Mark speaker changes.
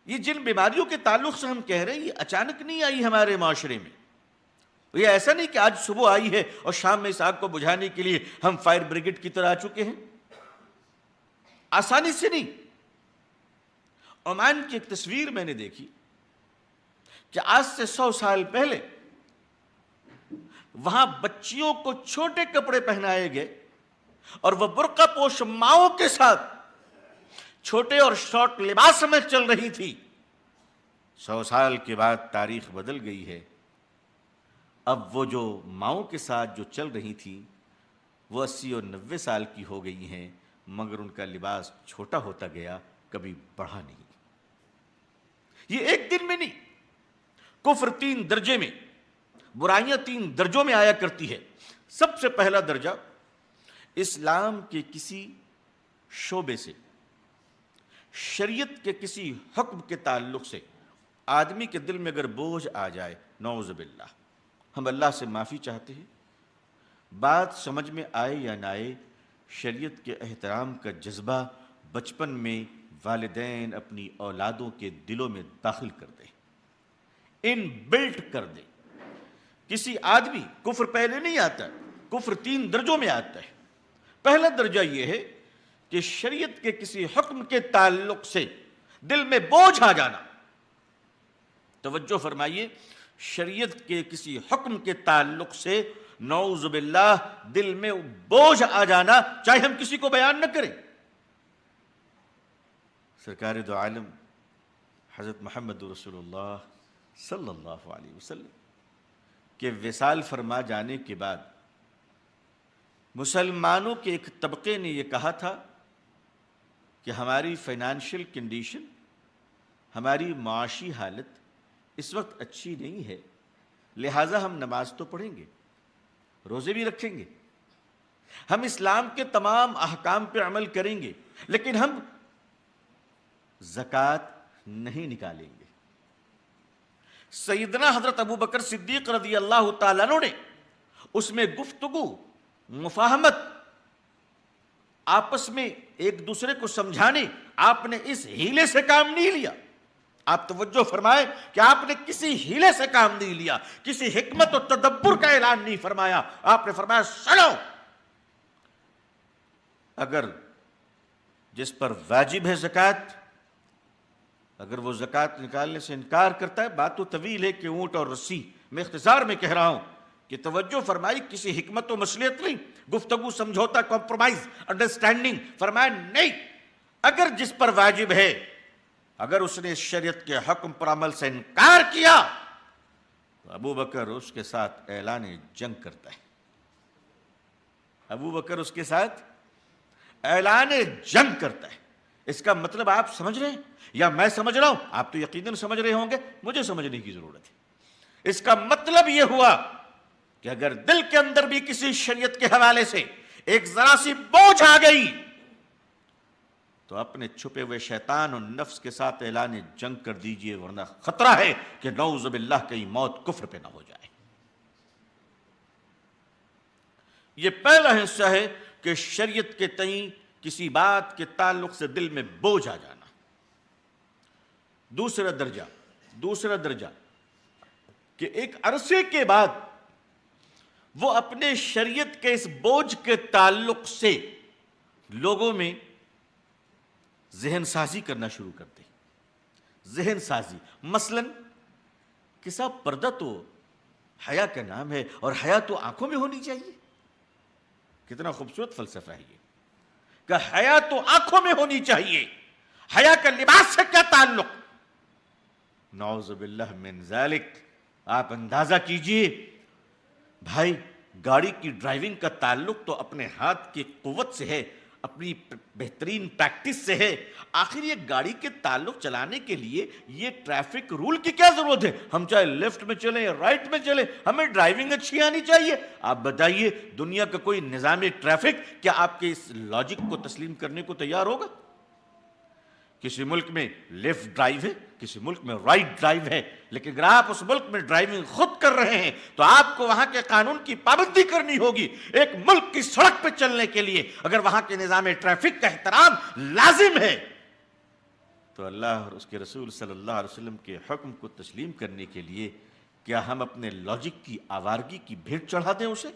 Speaker 1: یہ جن بیماریوں کے تعلق سے ہم کہہ رہے ہیں یہ اچانک نہیں آئی ہمارے معاشرے میں. یہ ایسا نہیں کہ آج صبح آئی ہے اور شام میں اس آگ کو بجھانے کے لیے ہم فائر بریگیڈ کی طرح آ چکے ہیں. آسانی سے نہیں. عمان کی ایک تصویر میں نے دیکھی کہ آج سے 100 سال پہلے وہاں بچیوں کو چھوٹے کپڑے پہنائے گئے اور وہ برقع پوش ماؤں کے ساتھ چھوٹے اور شارٹ لباس میں چل رہی تھی. 100 سال کے بعد تاریخ بدل گئی ہے. اب وہ جو ماؤں کے ساتھ جو چل رہی تھی وہ 80 اور 90 سال کی ہو گئی ہیں، مگر ان کا لباس چھوٹا ہوتا گیا، کبھی بڑھا نہیں. یہ ایک دن میں نہیں. کفر 3 درجے میں، برائیاں 3 درجوں میں آیا کرتی ہے. سب سے پہلا درجہ اسلام کے کسی شعبے سے، شریعت کے کسی حکم کے تعلق سے آدمی کے دل میں اگر بوجھ آ جائے، نعوذ باللہ، ہم اللہ سے معافی چاہتے ہیں، بات سمجھ میں آئے یا نہ آئے، شریعت کے احترام کا جذبہ بچپن میں والدین اپنی اولادوں کے دلوں میں داخل کر دیں، ان بلٹ کر دیں. کسی آدمی، کفر پہلے نہیں آتا، کفر 3 درجوں میں آتا ہے. پہلا درجہ یہ ہے کہ شریعت کے کسی حکم کے تعلق سے دل میں بوجھ آ جانا. توجہ فرمائیے، شریعت کے کسی حکم کے تعلق سے نعوذ باللہ دل میں بوجھ آ جانا، چاہے ہم کسی کو بیان نہ کریں. سرکار دو عالم حضرت محمد رسول اللہ صلی اللہ علیہ وسلم کے وصال فرما جانے کے بعد مسلمانوں کے ایک طبقے نے یہ کہا تھا کہ ہماری فائنانشل کنڈیشن، ہماری معاشی حالت اس وقت اچھی نہیں ہے، لہٰذا ہم نماز تو پڑھیں گے، روزے بھی رکھیں گے، ہم اسلام کے تمام احکام پہ عمل کریں گے، لیکن ہم زکوٰۃ نہیں نکالیں گے. سیدنا حضرت ابو بکر صدیق رضی اللہ تعالیٰ عنہ نے اس میں گفتگو، مفاہمت، آپس میں ایک دوسرے کو سمجھانے، آپ نے اس ہیلے سے کام نہیں لیا. آپ توجہ فرمائیں کہ آپ نے کسی ہیلے سے کام نہیں لیا، کسی حکمت و تدبر کا اعلان نہیں فرمایا. آپ نے فرمایا سنو، اگر جس پر واجب ہے زکوٰۃ، اگر وہ زکوٰۃ نکالنے سے انکار کرتا ہے، بات تو طویل ہے کہ اونٹ اور رسی، میں اختصار میں کہہ رہا ہوں کہ توجہ فرمائی، کسی حکمت و مصلحت نہیں، گفتگو، سمجھوتا، کمپرومائز، انڈرسٹینڈنگ. فرمایا نہیں، اگر جس پر واجب ہے، اگر اس نے شریعت کے حکم پر عمل سے انکار کیا تو ابو بکر اس کے ساتھ اعلان جنگ کرتا ہے. ابو بکر اس کے ساتھ اعلان جنگ کرتا ہے. اس کا مطلب آپ سمجھ رہے ہیں یا میں سمجھ رہا ہوں؟ آپ تو یقیناً سمجھ رہے ہوں گے، مجھے سمجھنے کی ضرورت ہے. اس کا مطلب یہ ہوا کہ اگر دل کے اندر بھی کسی شریعت کے حوالے سے ایک ذرا سی بوجھ آ گئی تو اپنے چھپے ہوئے شیطان اور نفس کے ساتھ اعلان جنگ کر دیجئے، ورنہ خطرہ ہے کہ نعوذ باللہ کہیں موت کفر پہ نہ ہو جائے. یہ پہلا حصہ ہے کہ شریعت کے تئیں کسی بات کے تعلق سے دل میں بوجھ آ جانا. دوسرا درجہ کہ ایک عرصے کے بعد وہ اپنے شریعت کے اس بوجھ کے تعلق سے لوگوں میں ذہن سازی کرنا شروع کرتے. ذہن سازی مثلاً کہ صاحب پردہ تو حیا کا نام ہے اور حیا تو آنکھوں میں ہونی چاہیے. کتنا خوبصورت فلسفہ ہے یہ کہ حیا تو آنکھوں میں ہونی چاہیے. حیا کا لباس سے کیا تعلق؟ نعوذ باللہ من ذالک. آپ اندازہ کیجئے بھائی، گاڑی کی ڈرائیونگ کا تعلق تو اپنے ہاتھ کی قوت سے ہے، اپنی بہترین پریکٹس سے ہے. آخر یہ گاڑی کے تعلق چلانے کے لیے یہ ٹریفک رول کی کیا ضرورت ہے؟ ہم چاہے لیفٹ میں چلیں یا رائٹ میں چلیں، ہمیں ڈرائیونگ اچھی آنی چاہیے. آپ بتائیے دنیا کا کوئی نظام ٹریفک کیا آپ کے اس لاجک کو تسلیم کرنے کو تیار ہوگا؟ کسی ملک میں لیفٹ ڈرائیو ہے، کسی ملک میں رائٹ ڈرائیو ہے، لیکن اگر آپ اس ملک میں ڈرائیونگ خود کر رہے ہیں تو آپ کو وہاں کے قانون کی پابندی کرنی ہوگی. ایک ملک کی سڑک پہ چلنے کے لیے اگر وہاں کے نظام ٹریفک کا احترام لازم ہے تو اللہ اور اس کے رسول صلی اللہ علیہ وسلم کے حکم کو تسلیم کرنے کے لیے کیا ہم اپنے لاجک کی آوارگی کی بھیٹ چڑھا دیں اسے؟